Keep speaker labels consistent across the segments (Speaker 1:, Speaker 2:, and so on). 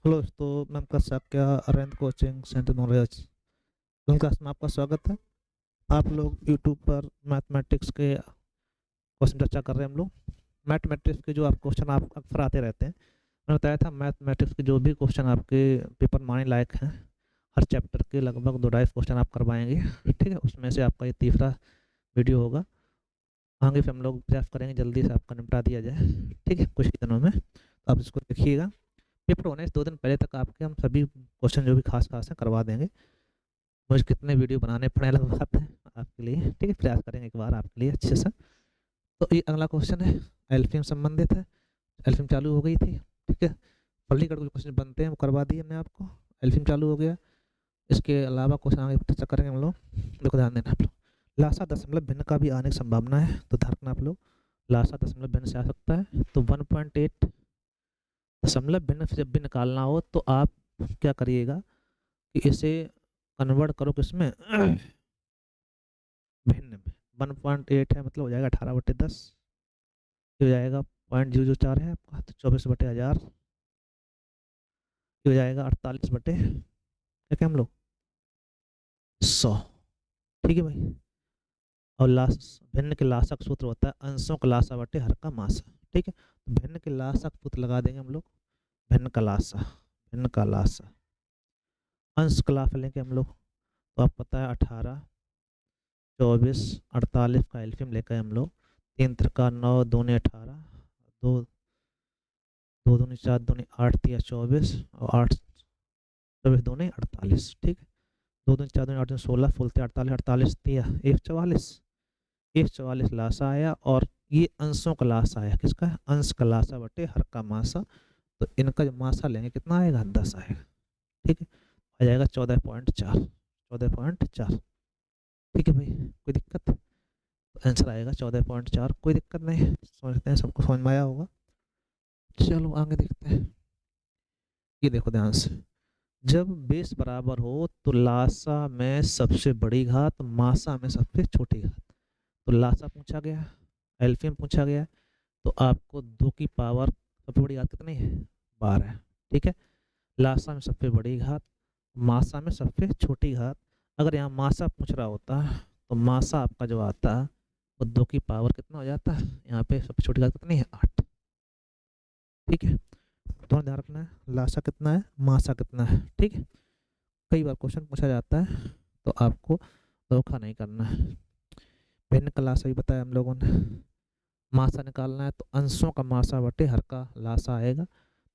Speaker 1: Hello दोस्तों, मैं आपका क्या Arvind coaching centre knowledge class में आपका स्वागत है। आप लोग यूट्यूब पर मैथमेटिक्स के क्वेश्चन चर्चा कर रहे हैं। हम लोग मैथमेटिक्स के जो आप क्वेश्चन आप अक्सर आते रहते हैं। मैंने बताया था मैथमेटिक्स के जो भी क्वेश्चन आपके पेपर में आने लायक हैं, हर चैप्टर के लगभग 2-2.5 क्वेश्चन आप करवाएंगे। ठीक है, उसमें से आपका ये तीसरा वीडियो होगा। आगे फिर हम लोग प्रयास करेंगे जल्दी से आपका निपटा दिया जाए। ठीक है, कुछ ही दिनों में तो आप इसको देखिएगा। पेपर होने से 2 दिन पहले तक आपके हम सभी क्वेश्चन जो भी खास खास हैं करवा देंगे। मुझे कितने वीडियो बनाने पड़े अलग बात है आपके लिए। ठीक है, प्रयास करेंगे एक बार आपके लिए अच्छे से। तो ये अगला क्वेश्चन है, एल्फियम संबंधित है। एल्फियम चालू हो गई थी। ठीक है, फलीगढ़ के क्वेश्चन बनते हैं वो करवा दिए हमने आपको। एल्फियम चालू हो गया। इसके अलावा क्वेश्चन आगे चर्चा करेंगे हम लोग। देखो ध्यान देना आप लोग, लासा दशमलव भिन्न का भी आने की संभावना है, तो ध्यान रखना आप लोग। लासा दशमलव भिन्न से आ सकता है, तो 1.8 दशमलव भिन्न से जब भी निकालना हो तो आप क्या करिएगा कि इसे कन्वर्ट करो किसमें भिन्न में। 1.8 है मतलब हो जाएगा 18/10। ये हो जाएगा 0.004 है आपका, तो 24/1000। ये हो जाएगा 48 बटे क्या क्या हम लोग 100। ठीक है भाई। और लास भिन्न के लासा का सूत्र होता है अंशों का लासा बटे हर का मासा। ठीक है, तो भिन्न के लासा का सूत्र लगा देंगे हम लोग। भिन्न का लासा, भिन्न का लासा, अंश का लासा लेंगे हम लोग। तो आप पता है 18, 24, 48 का एल्फियम लेकर हम लोग। 3 त्रिका 9 दूनी 18, दो दो दूनी 4 दूनी 8 तिया 24 और 8 24 दूनी 48। ठीक है, 2 दूनी 4 दूनी 8 दूनी 16 फुलते 48, 48 तिया 144। 144 लासा आया, और ये अंशों का लासा आया। किसका? अंश का लासा बटे हर का मासा। तो इनका जो मासा लेंगे कितना आएगा? 10 आएगा। ठीक है, आ जाएगा 14.4, 14.4। ठीक है भाई, कोई दिक्कत? आंसर आएगा 14.4, कोई दिक्कत नहीं। समझते हैं, सबको समझ में आया होगा। चलो आगे देखते हैं। ये देखो ध्यान से, जब बेस बराबर हो तो लासा में सबसे बड़ी घात, मासा में सबसे छोटी घात। तो लासा पूछा गया, एल्फियम पूछा गया, तो आपको 2 की पावर सबसे बड़ी घात कितनी है? 12। ठीक है, लासा में सबसे बड़ी घात, मासा में सबसे छोटी घात। अगर यहाँ मासा पूछ रहा होता तो मासा आपका जो आता वो 2 की पावर कितना हो जाता है? यहाँ पे सबसे छोटी घात कितनी है? 8। ठीक है, थोड़ा ध्यान रखना है, लासा कितना है, मासा कितना है। ठीक है, कई बार क्वेश्चन पूछा जाता है, तो आपको धोखा नहीं करना है। भिन्न का लासा भी बताया हम लोगों ने। मासा निकालना है तो अंशों का मासा बटे हर का लासा आएगा।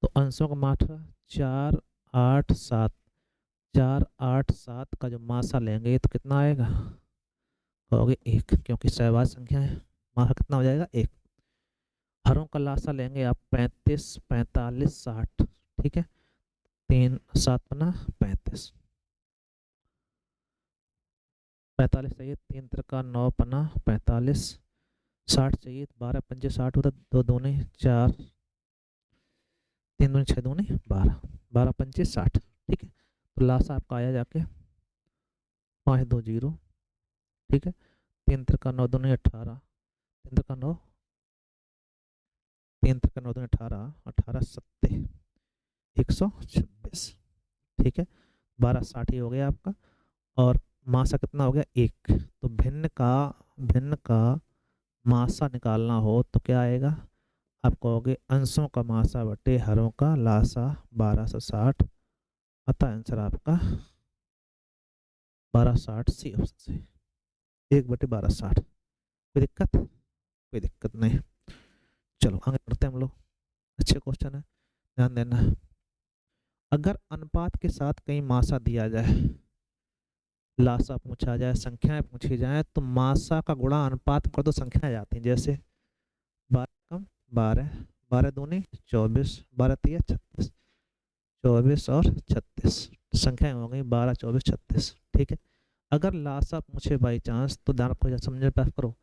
Speaker 1: तो अंशों का मासा 4, 8, 7। 4, 8, 7 का जो मासा लेंगे तो कितना आएगा? कहोगे 1, क्योंकि सहवाज संख्या है। मासा कितना हो जाएगा? 1। हरों का लासा लेंगे आप 35, 45, 60। ठीक है, 3 7 पना 35, 45 चाहिए। 3 त्रिका 9 पना 45, 60 चाहिए। 12 पंजे 60 होता, 2 दूनी 4, 3 दूनी 6 दूनी 12, 12 पंजे 60। ठीक है, तो लासा आपका आया जाके 520। ठीक है, 3 त्रिका 9 दूनी 18, 3 त्रिका 9, 3 त्रिका 9 दूनी 18, 18 सत्ते 126। ठीक है, 12 60 ही हो गया आपका। और मासा कितना हो गया? 1। तो भिन्न का मासा निकालना हो तो क्या आएगा? आप कहोगे अंशों का मासा बटे हरों का लासा 1260। अतः आंसर आपका 1260 सी ऑप्शन से। 1/1260। कोई दिक्कत? कोई दिक्कत नहीं। चलो आगे बढ़ते हैं हम लोग। अच्छे क्वेश्चन है, ध्यान देना। अगर अनुपात के साथ कहीं मासा दिया जाए, लासा पूछा जाए, संख्याएं पूछी जाए, तो मासा का गुणा अनुपात कर दो संख्याएं जाती हैं। जैसे 12 कम 12, 12 दूनी 24, 12 तिया 36, 24 और 36 संख्याएं हो गई 12, 24, 36। ठीक है, अगर लासा पूछे बाई चांस तो ध्यान रखो, समझने प्रयास करो।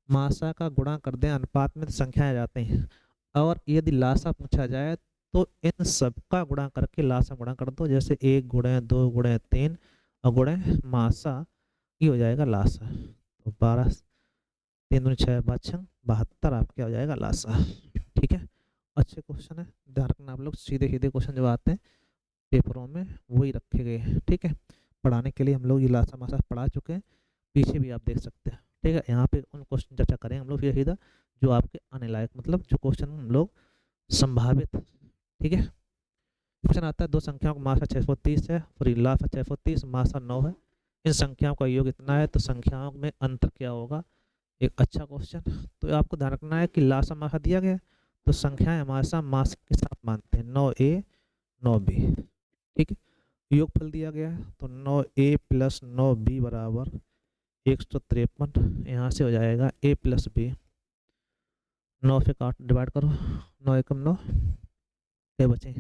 Speaker 1: मासा का गुणा कर दें अनुपात में तो संख्याएं आ जाती हैं। और यदि लासा पूछा जाए तो इन सबका गुणा करके लासा गुणा कर दो। जैसे 1 गुणे 2 गुणे 3 और गुणे मासा, ये हो जाएगा लासा। तो 12 3 दूनी 6 52 72 आपका क्या हो जाएगा? लासा। ठीक है, अच्छे क्वेश्चन है, ध्यान रखना आप लोग। सीधे सीधे क्वेश्चन जो आते हैं पेपरों में वही रखे गए हैं। ठीक है, पढ़ाने के लिए हम लोग ये लासा मासा पढ़ा चुके हैं, पीछे भी आप देख सकते हैं। ठीक है, यहाँ पे उन क्वेश्चन चर्चा करेंगे हम लोग फिर सीधा, जो आपके आने लायक, मतलब जो क्वेश्चन हम लोग संभावित। ठीक है, क्वेश्चन आता है दो संख्याओं का मासा 630 है और ये लासा 630, मासा 9 है, इन संख्याओं का योग इतना है, तो संख्याओं में अंतर क्या होगा। एक अच्छा क्वेश्चन। तो आपको ध्यान रखना है कि लासा मासा दिया गया, तो संख्याएं हमेशा मास के साथ मानते हैं, 9a 9b। ठीक है, योगफल दिया गया है, तो 9a प्लस 9b बराबर 153। यहाँ से हो जाएगा a प्लस b, 9 से काट डिवाइड करो, 9 एकम 9, क्या बचे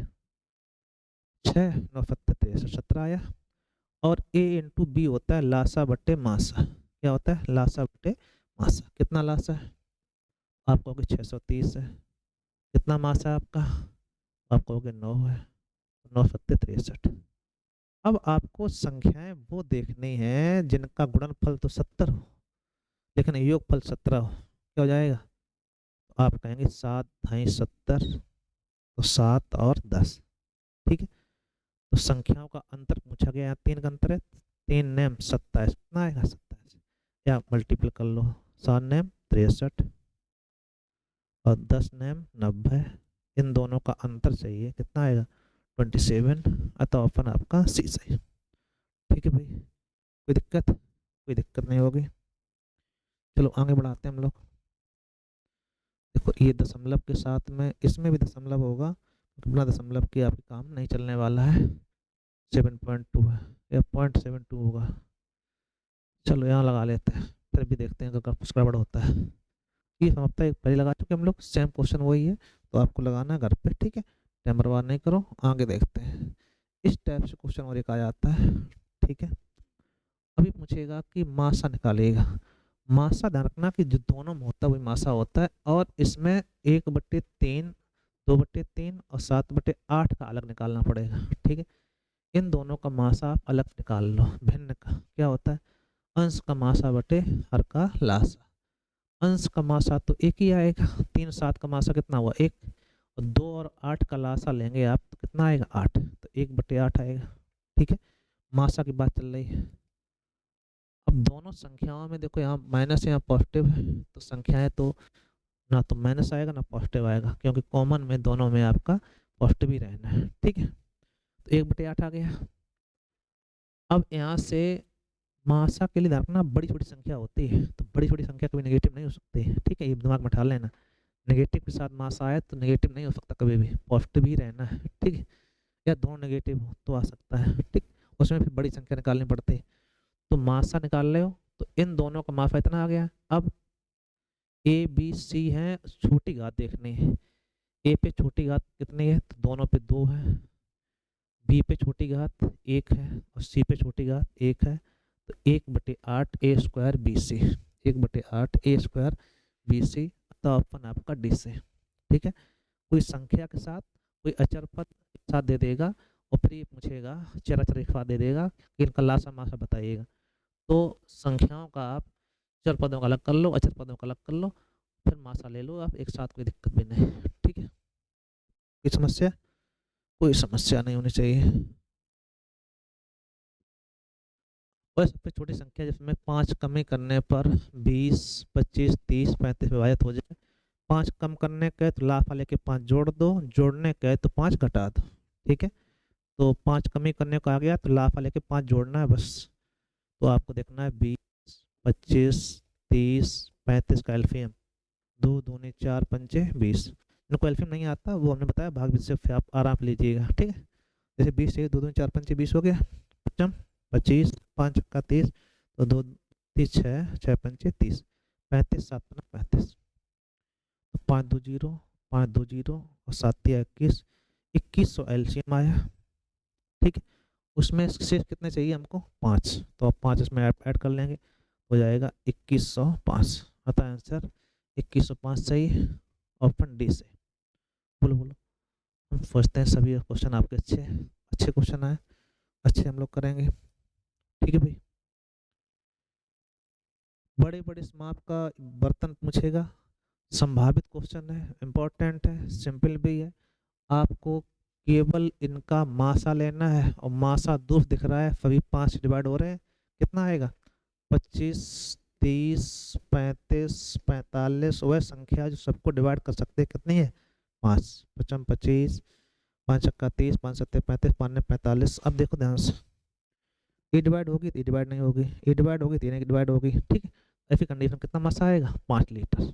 Speaker 1: 6, 9 सत्तर 63, 17 आया। और a इंटू बी होता है लासा बट्टे मासा। क्या होता है, लासा बट्टे मासा। कितना लासा है, आप कहोगे 630 है। कितना मासा है आपका, आप कहोगे 9 है, 9 सत्तर 63। अब आपको संख्याएं वो देखनी है जिनका गुणनफल तो 70 हो, लेकिन योगफल 17 हो। क्या हो जाएगा, आप कहेंगे 7 ढाई 70, तो 7 और 10। ठीक है, तो संख्याओं का अंतर पूछा गया, यहाँ 3 का अंतर है, 3 नेम 27, कितना आएगा 27, या मल्टीपल कर लो, 7 नेम 63 और 10 नेम 90, इन दोनों का अंतर चाहिए, कितना आएगा 27, अतः ऑप्शन आपका सी सही। ठीक है भाई, कोई दिक्कत, कोई दिक्कत नहीं होगी। चलो आगे बढ़ाते हैं हम लोग। देखो ये दशमलव के साथ में इसमें भी दशमलव होगा, बिना दशमलव के आपके काम नहीं चलने वाला है। 7.2 है या 0.72 होगा, चलो यहाँ लगा लेते हैं, फिर भी देखते हैं अगर कुछ गड़बड़ होता है। ये समाप्त है, पहले लगा चुके हम लोग, सेम क्वेश्चन वही है, तो आपको लगाना है घर पे। ठीक है, टाइम बर्बाद नहीं करो, आगे देखते हैं। इस टाइप से क्वेश्चन और एक आ जाता है। ठीक है, अभी पूछेगा कि मासा निकालेगा। मासा ध्यान रखना कि जो दोनों में होता है वही मासा होता है, और इसमें 1/3, 2/3 और 7/8 का अलग निकालना पड़ेगा। ठीक है, इन दोनों का मासा आप अलग निकाल लो। भिन्न का क्या होता है, अंश का मासा बटे हर का लासा। अंश का मासा तो एक ही आएगा, 3 7 का मासा कितना हुआ 1, और 2 और 8 का लासा लेंगे आप तो कितना आएगा 8, तो 1/8 आएगा। ठीक है, मासा की बात चल रही है। अब दोनों संख्याओं में देखो, यहाँ माइनस यहाँ पॉजिटिव है, तो संख्याएं तो ना तो माइनस आएगा ना पॉजिटिव आएगा, क्योंकि कॉमन में दोनों में आपका पॉजिटिव ही रहना है। ठीक है, तो 1/8 आ गया। अब यहाँ से मासा के लिए रखना, बड़ी छोटी संख्या होती है, तो बड़ी छोटी संख्या कभी नेगेटिव नहीं हो सकती। ठीक है, ये दिमाग में उठा लेना, नेगेटिव के साथ मासा आए तो नेगेटिव नहीं हो सकता, कभी भी पॉजिटिव ही रहना है। ठीक है, या दोनों नेगेटिव हो तो आ सकता है। ठीक, उसमें फिर बड़ी संख्या निकालनी पड़ती है, तो मासा निकाल रहे हो, तो इन दोनों का मासा इतना आ गया। अब ए बी सी है, छोटी घात देखनी है। ए पे छोटी घात कितनी है, तो दोनों पे 2 है। बी पे छोटी घात 1 है और सी पे छोटी घात 1 है, तो 1/8 ए स्क्वायर बी सी, 1/8 ए स्क्वायर बी सी, तो ऑप्शन आपका डी से। ठीक है, कोई संख्या के साथ कोई अचर पद एक साथ दे देगा, और फिर ये पूछेगा चर अचर एक साथ दे देगा कि इनका लासा मासा बताइएगा। तो संख्याओं का आप चर पदों का अलग कर लो, अचर पदों का अलग कर लो, फिर मासा ले लो आप एक साथ, कोई दिक्कत भी नहीं। ठीक है, कोई समस्या, कोई समस्या नहीं होनी चाहिए। और सबसे छोटी संख्या जिसमें 5 कमी करने पर 20 25 30 35 विभाजित हो जाए। 5 कम करने के तो लाभ वाले के 5 जोड़ दो, जोड़ने के तो 5 घटा दो। ठीक है, तो 5 कमी करने को आ गया तो लाभ वाले के 5 जोड़ना है बस। तो आपको देखना है 20 25 30 35 का एल्फियम, 2 दूनी 4 पंचे 20। इनको एल्फियम नहीं आता, वो हमने बताया भाग से आप आराम लीजिएगा। ठीक है, जैसे 20 चाहिए, 2 दूनी 4 पंचे 20 हो गया, 25 5 का 30, तो 2 30 6 6 पंचे 30, 35 7 35, तो 5 2 0 5 2 0 और 7 21, 2100 एलसीएम आया। ठीक है, उसमें शेष कितने चाहिए हमको 5, तो आप 5 इसमें ऐड कर लेंगे, हो जाएगा 2105। अतः आंसर 2105 सही, ऑप्शन डी से। बोलो बोलो, हम सोचते हैं सभी क्वेश्चन आपके अच्छे अच्छे क्वेश्चन आए, अच्छे हम लोग करेंगे। ठीक है भाई, बड़े बड़े माप का बर्तन पूछेगा, संभावित क्वेश्चन है, इम्पोर्टेंट है, सिंपल भी है। आपको केवल इनका मासा लेना है और मासा दूर दिख रहा है, सभी 5 डिवाइड हो रहे हैं, कितना आएगा 25, 30, 35, 45। वह संख्या जो सबको डिवाइड कर सकते हैं कितनी है 5, 55, 25, 5 चक्का 30, 5 सत्ते 35, 5 ने 45। अब देखो ध्यान से, ये डिवाइड होगी तो ये डिवाइड नहीं होगी, ये डिवाइड होगी तो ये नहीं डिवाइड होगी, ठीक है। ऐसी कंडीशन कितना मासा आएगा 5 लीटर।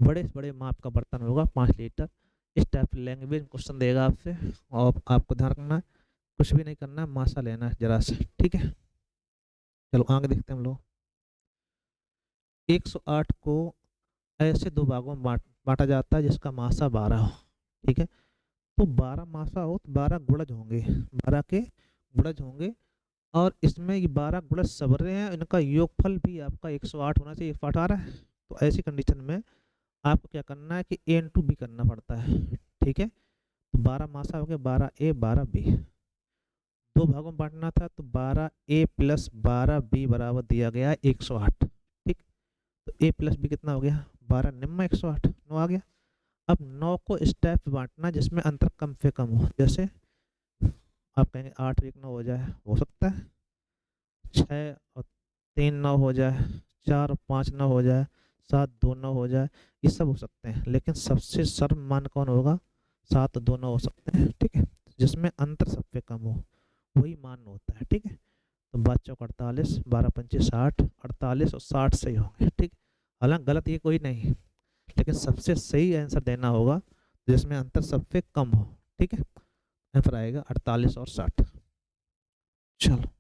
Speaker 1: बड़े से बड़े माप का बर्तन होगा 5 लीटर। इस टाइप लैंग्वेज क्वेश्चन देगा आपसे, और आपको ध्यान रखना है कुछ भी नहीं करना है, मासा लेना है जरा से, ठीक है। चलो आगे देखते हैं हम लोग। 108 को ऐसे दो भागों में बांटा जाता है जिसका मासा 12 हो, ठीक है। तो 12 मासा हो तो 12 गुणज होंगे, 12 के गुणज होंगे, और इसमें ये 12 गुणज सबरे हैं, इनका योगफल भी आपका 108 होना चाहिए, 108 आ रहा है। तो ऐसी कंडीशन में आपको क्या करना है कि ए इंटू बी करना पड़ता है, ठीक है। तो 12 मासा हो गया, 12 ए 12 बी, दो भागों में बांटना था तो 12 ए प्लस 12 बी बराबर दिया गया है 108, ठीक। तो ए प्लस बी कितना हो गया 12 निम्न 108, 9 आ गया। अब 9 को इस टाइप से बांटना जिसमें अंतर कम से कम हो, जैसे आप कहेंगे 8 1 9 हो जाए, हो सकता है 6 और 3 9 हो जाए, 4 और 5 9 हो जाए, 7 2 9 हो जाए, ये सब हो सकते हैं, लेकिन सबसे सर्व मान कौन होगा 7 2 9 हो सकते हैं, ठीक है। जिसमें अंतर सबसे कम हो वही मान होता है, ठीक है। तो 5 चौक 48, 12 पंचे 60, 48 और 60 सही होंगे, ठीक। हालांकि गलत ये कोई नहीं, लेकिन सबसे सही आंसर देना होगा जिसमें अंतर सबसे कम हो, ठीक है। आंसर आएगा 48 और 60। चलो,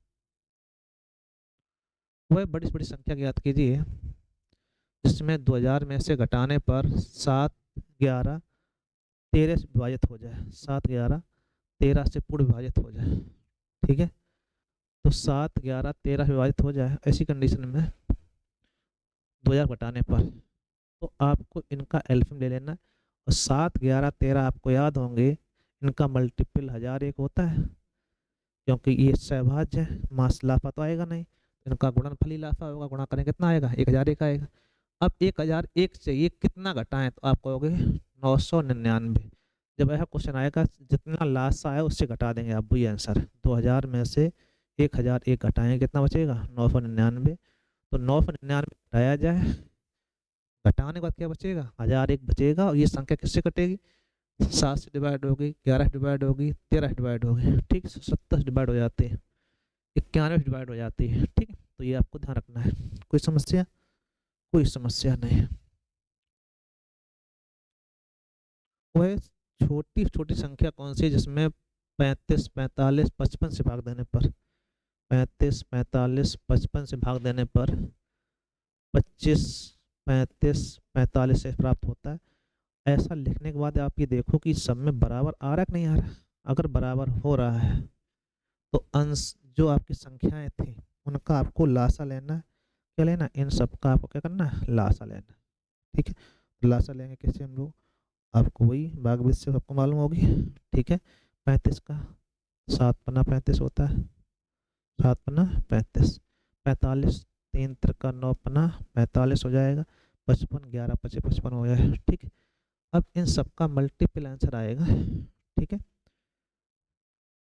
Speaker 1: वह बड़ी से बड़ी संख्या ज्ञात कीजिए जिसमें 2000 में से घटाने पर 7 11 13 से विभाजित हो जाए, 7 11 13 से पूर्ण विभाजित हो जाए, ठीक है। तो 7 11 13 विभाजित हो जाए, ऐसी कंडीशन में 2000 घटाने पर तो आपको इनका एल्फियम ले लेना है। और 7 11 13 आपको याद होंगे, इनका मल्टीपल 1001 होता है, क्योंकि ये सहभाज्य है, मास लाफा तो आएगा नहीं, इनका गुणनफल ही लाफा होगा, गुणा करें कितना आएगा 1001 आएगा। अब 1001 से ये कितना घटाएं तो आप कहोगे 999। जब यह क्वेश्चन आएगा जितना लास्ट आया उससे घटा देंगे आप, वही आंसर 2000 में से 1001 घटाएंगे कितना बचेगा 999। तो 999 घटाया जाए, घटाने के बाद क्या बचेगा 1001 बचेगा, और ये संख्या किससे कटेगी 7 से डिवाइड होगी, 11 डिवाइड होगी, 13 डिवाइड होगी, ठीक, 70 डिवाइड हो जाती है, 91 डिवाइड हो जाती है, ठीक है। तो ये आपको ध्यान रखना है। कोई समस्या? कोई समस्या नहीं है। वह छोटी छोटी संख्या कौन सी है जिसमें 35 45 55 से भाग देने पर 35 45 55 से भाग देने पर 25 35 45 से प्राप्त होता है। ऐसा लिखने के बाद आप ये देखो कि सब में बराबर आ रहा है कि नहीं आ रहा है। अगर बराबर हो रहा है तो अंश जो आपकी संख्याएं थी उनका आपको लासा लेना है। क्या लेना? इन सब का आपको क्या करना है? लासा लेना, ठीक है। तो लासा लेंगे कैसे हम लोग? आपको वही भाग बीस से सबको मालूम होगी, ठीक है। 35 का 7 पन्ना 35 होता है, 7 पन्ना 35, 45 3 त्रिका 9 पन्ना 45 हो जाएगा, 55 11 पचे 55 हो जाएगा, ठीक है। अब इन सब का मल्टीपल आंसर आएगा, ठीक है।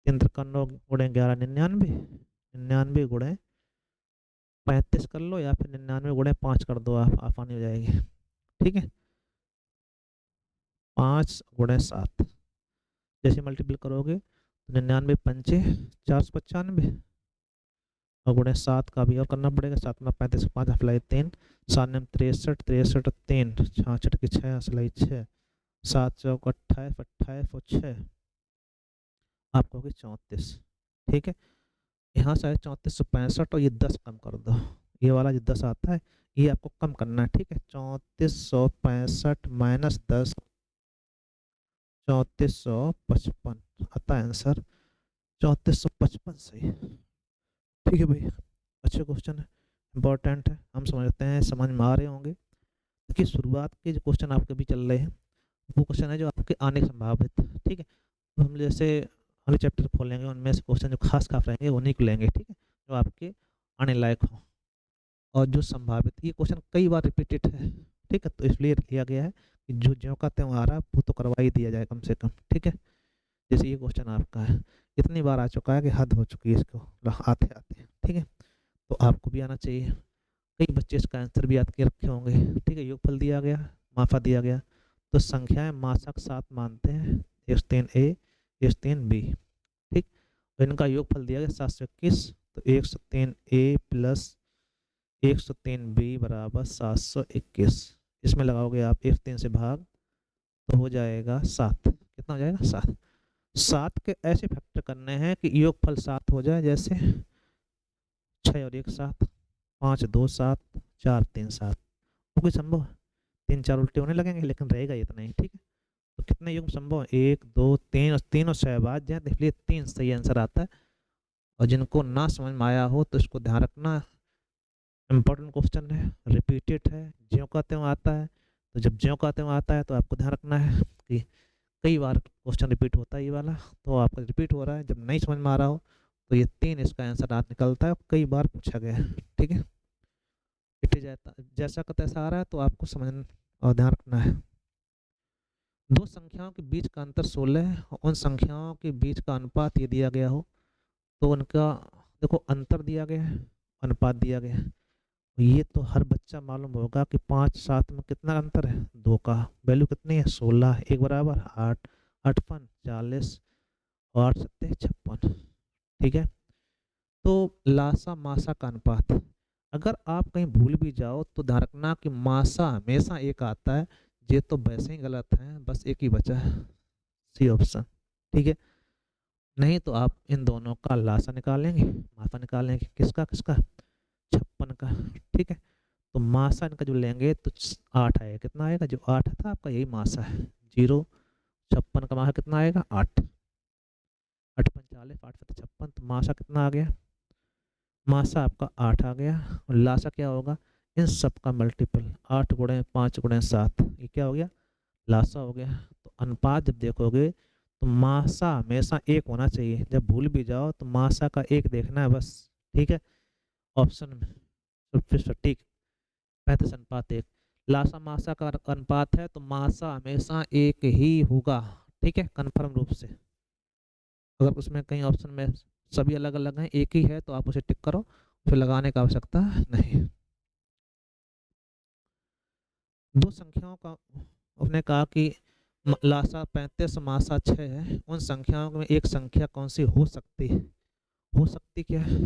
Speaker 1: 3 त्रिका 9 गुणे 11 99, 99 गुणे 35 कर लो, या फिर 99 गुणे 5 कर दो, आप आसानी हो जाएगी, ठीक है। 5 गुणे 7 जैसे मल्टीपल करोगे तो 99 पंचे 495, और गुणे 7 का भी और करना पड़ेगा, 7 में 35 5 अप्लाई 3, 7 में 63 63 3 66 की 6 असलाई 6, 7 चौक 28 28 और 6 आपको होगी 34, ठीक है। यहाँ से 3465 और ये 10 कम कर दो, ये वाला जो 10 आता है ये आपको कम करना है, ठीक है। 3465 माइनस 10 3455 आता है आंसर 3455 सही, ठीक है भाई। अच्छे क्वेश्चन है, इंपॉर्टेंट है, हम समझते हैं, समझ में आ रहे होंगे। देखिए शुरुआत के जो क्वेश्चन आपके भी चल रहे हैं वो क्वेश्चन है जो आपके आने की संभावित, ठीक है। तो हम जैसे अगले चैप्टर खोलेंगे उनमें से क्वेश्चन जो खास खास रहेंगे उन्हीं को लेंगे, ठीक है, जो आपके आने लायक हो और जो संभावित। ये क्वेश्चन कई बार रिपीटेड है, ठीक है, तो इसलिए लिया गया है कि जो ज्यों का त्यों आ रहा वो तो करवा ही दिया जाए कम से कम, ठीक है। जैसे ये क्वेश्चन आपका है, इतनी बार आ चुका है कि हद हो चुकी है इसको आते आते, ठीक है। तो आपको भी आना चाहिए। कई बच्चे इसका आंसर भी याद के रखे होंगे, ठीक है। योगफल दिया गया, माफा दिया गया, तो संख्याएं मासक सात मानते हैं, x3a x3b, ठीक। तो इनका योगफल दिया गया 721, तो 103a प्लस 103b बराबर 721। इसमें लगाओगे आप 103 से भाग, तो हो जाएगा 7। कितना हो जाएगा? 7। 7 के ऐसे फैक्टर करने हैं कि योगफल 7 हो जाए, जैसे 6 और 1 7, 5 2 7, 4 3 7। वो कोई संभव है? 3 4 उल्टे होने लगेंगे, लेकिन रहेगा इतना ही, ठीक है। तो कितने युग्म संभव है? 1 2 3, और तीनों सहभाज्य हैं, इसलिए 3 सही आंसर आता है। और जिनको ना समझ में आया हो तो इसको ध्यान रखना, इम्पोर्टेंट क्वेश्चन है, रिपीटेड है, ज्यों का त्यों आता है। तो जब ज्यों का त्यों आता है तो आपको ध्यान रखना है कि कई बार क्वेश्चन रिपीट होता है ये वाला, तो आपका रिपीट हो रहा है। जब नहीं समझ में आ रहा हो तो ये 3 इसका आंसर आज निकलता है, कई बार पूछा गया है, ठीक है। इटे जाता जैसा का तैसा आ रहा है, तो आपको समझना और ध्यान रखना है। दो संख्याओं के बीच का अंतर 16 है, उन संख्याओं के बीच का अनुपात ये दिया गया हो, तो उनका देखो अंतर दिया गया है, अनुपात दिया गया है। ये तो हर बच्चा मालूम होगा कि 5 7 में कितना अंतर है, 2 का वैल्यू कितनी है 16, एक बराबर 8, 8 5 40 और 8 7 56, ठीक है। तो लासा मासा का अनुपात, अगर आप कहीं भूल भी जाओ तो ध्यान रखना कि मासा हमेशा एक आता है। ये तो वैसे ही गलत है, बस एक ही बचा है, सी ऑप्शन, ठीक है। नहीं तो आप इन दोनों का लासा निकालेंगे, मासा निकालेंगे, किसका किसका, 56 का, ठीक है। तो मासा इनका जो लेंगे तो 8 आएगा, कितना आएगा, जो 8 था आपका यही मासा है, 0 56 का मासा कितना आएगा 8, 8 5 40, 8 7 56, तो मासा कितना आ गया, मासा आपका 8 आ गया। और लासा क्या होगा, इन सब का मल्टीपल, 8 गुणे 5 गुणे 7, ये क्या हो गया, लासा हो गया। तो अनुपात जब देखोगे तो मासा हमेशा एक होना चाहिए, जब भूल भी जाओ तो मासा का एक देखना है बस, ठीक है। ऑप्शन में सबसे सटीक 35:1। लासा मासा का अनुपात है, तो मासा हमेशा एक ही होगा, ठीक है, कन्फर्म रूप से। अगर उसमें कहीं ऑप्शन में सभी अलग अलग हैं, एक ही है, तो आप उसे टिक करो, फिर लगाने की आवश्यकता नहीं। दो संख्याओं का उसने कहा कि लासा 35 मासा 6 है, उन संख्याओं में एक संख्या कौन सी हो सकती है, हो सकती क्या है,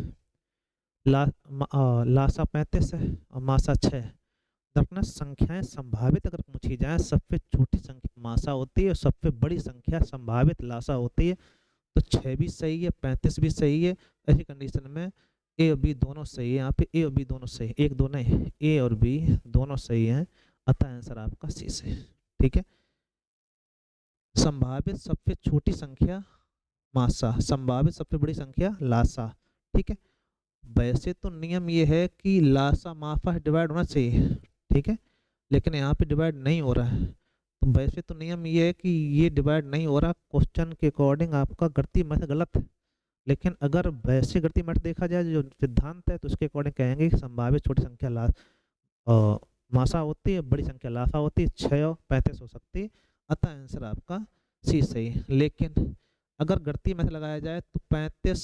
Speaker 1: लासा 35 है और मासा 6 है। दरअसल संख्याएं संभावित अगर पूछी जाए, सबसे छोटी संख्या मासा होती है और सबसे बड़ी संख्या संभावित लासा होती है। तो 6 भी सही है, 35 भी सही है। ऐसी कंडीशन में ए और बी दोनों सही है, यहाँ पे ए और बी दोनों सही है, एक दो नहीं, ए और बी दोनों सही हैं, अतः आंसर आपका सी से, ठीक है। संभावित सबसे छोटी संख्या मासा, संभावित सबसे बड़ी संख्या लासा, ठीक है। वैसे तो नियम ये है कि लासा माफा डिवाइड होना चाहिए, ठीक है, लेकिन यहाँ पे डिवाइड नहीं हो रहा है। तो वैसे तो नियम ये है कि ये डिवाइड नहीं हो रहा, क्वेश्चन के अकॉर्डिंग आपका गणितीय मेथड गलत है। लेकिन अगर वैसे गणितीय मेथड देखा जाए जो सिद्धांत है, तो उसके अकॉर्डिंग कहेंगे कि संभावित छोटी संख्या मासा होती है, बड़ी संख्या लासा होती है, 6 और 35 हो सकती है, अतः आंसर आपका सी सही है। लेकिन अगर गणितीय मेथड लगाया जाए तो 35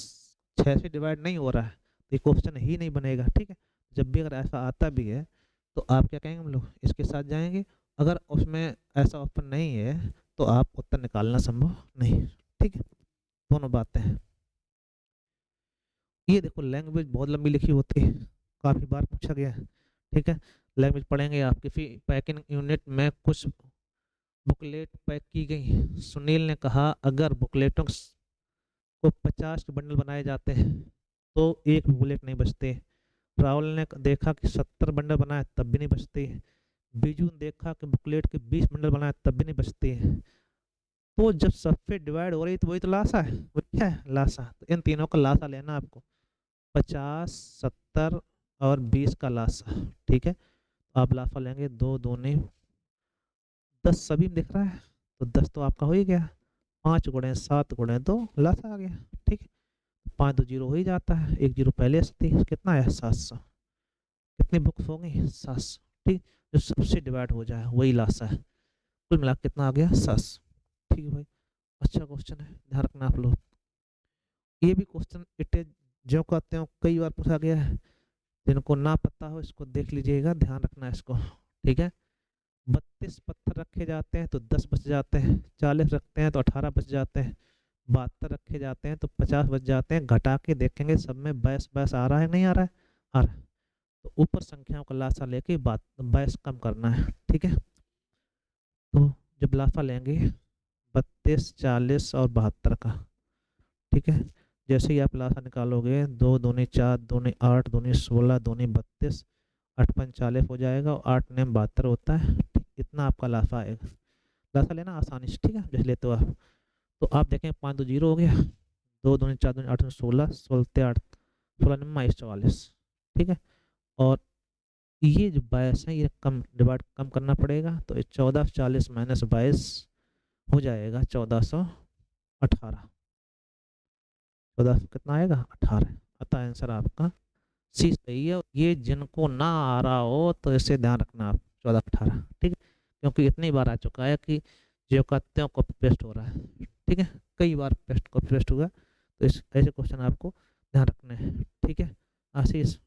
Speaker 1: 6 से डिवाइड नहीं हो रहा है, तो ये क्वेश्चन ही नहीं बनेगा, ठीक है। जब भी अगर ऐसा आता भी है तो आप क्या कहेंगे, हम लोग इसके साथ जाएंगे। अगर उसमें ऐसा ऑप्शन नहीं है तो आप उत्तर निकालना संभव नहीं, ठीक है। दोनों बातें हैं। ये देखो लैंग्वेज बहुत लंबी लिखी होती है, काफ़ी बार पूछा गया है, ठीक है। लैंग्वेज पढ़ेंगे आप। किसी पैकिंग यूनिट में कुछ बुकलेट पैक की गई। सुनील ने कहा अगर बुकलेटों को 50 के बंडल बनाए जाते हैं तो एक भी बुकलेट नहीं बचते। राहुल ने देखा कि 70 बंडल बनाए तब भी नहीं बचते। बीजू ने देखा कि बुकलेट के 20 बंडल बनाए तब भी नहीं बचते। तो जब सबसे डिवाइड हो रही तो वही तो लासा है, वो क्या है लासा। तो इन तीनों का लासा लेना आपको, 50 70 और 20 का लासा, ठीक है। आप लासा लेंगे, 2 दूनी 10, सभी में दिख रहा है, तो 10 तो आपका हो ही गया। 5 गुणे 7 गुणे 2 लासा आ गया, ठीक है। 5 2 जीरो हो ही जाता है, एक जीरो पहले से थी, कितना है 700। कितनी बुक्स हो गई 700, ठीक। जो सबसे डिवाइड हो जाए वही लासा है। कुल मिला के कितना आ गया 700। ठीक है भाई, अच्छा क्वेश्चन है, ध्यान रखना आप लोग। ये भी क्वेश्चन इट इज जो कहते हो कई बार पूछा गया है, जिनको ना पता हो इसको देख लीजिएगा, ध्यान रखना इसको। ठीक है, 32 पत्थर रखे जाते हैं तो 10 बच जाते हैं, 40 रखते हैं तो 18 बच जाते हैं, 72 रखे जाते हैं तो 50 बच जाते हैं। घटा के देखेंगे सब में 22 आ रहा है, नहीं आ रहा है, आ रहा है। तो ऊपर संख्याओं का लासा लेके बात 22 कम करना है। ठीक है, तो जब लाफा लेंगे 32, 40 और 72 का, ठीक है, जैसे ही आप लासा निकालोगे, 2 दूनी 4, दूनी 8, दूनी 16, दूनी 32, 8 पंच 40 हो जाएगा और 8 नेम 72 होता है। ठीक, इतना आपका लाफा आएगा। लाफा लेना आसानी से, ठीक है, जैसे लेते हो आप। तो आप देखें 5 2 0 हो गया, 2 दूनी 4, दूनी 8, 16, 16 8, 16 9 44। ठीक है, और ये जो 22 है ये कम डिवाइड कम करना पड़ेगा, तो 1440 माइनस 22 हो जाएगा 1418। 14 कितना आएगा 18। अतः आंसर आपका सी सही है। ये जिनको ना आ रहा हो तो इसे ध्यान रखना आप, 14 18। ठीक है, क्योंकि इतनी बार आ चुका है कि जो कहते हैं कॉपी पेस्ट हो रहा है। ठीक है, कई बार पेस्ट कॉपी पेस्ट हुआ, तो इस ऐसे क्वेश्चन आपको ध्यान रखने हैं। ठीक है, आशीष,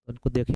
Speaker 1: उनको देखिए।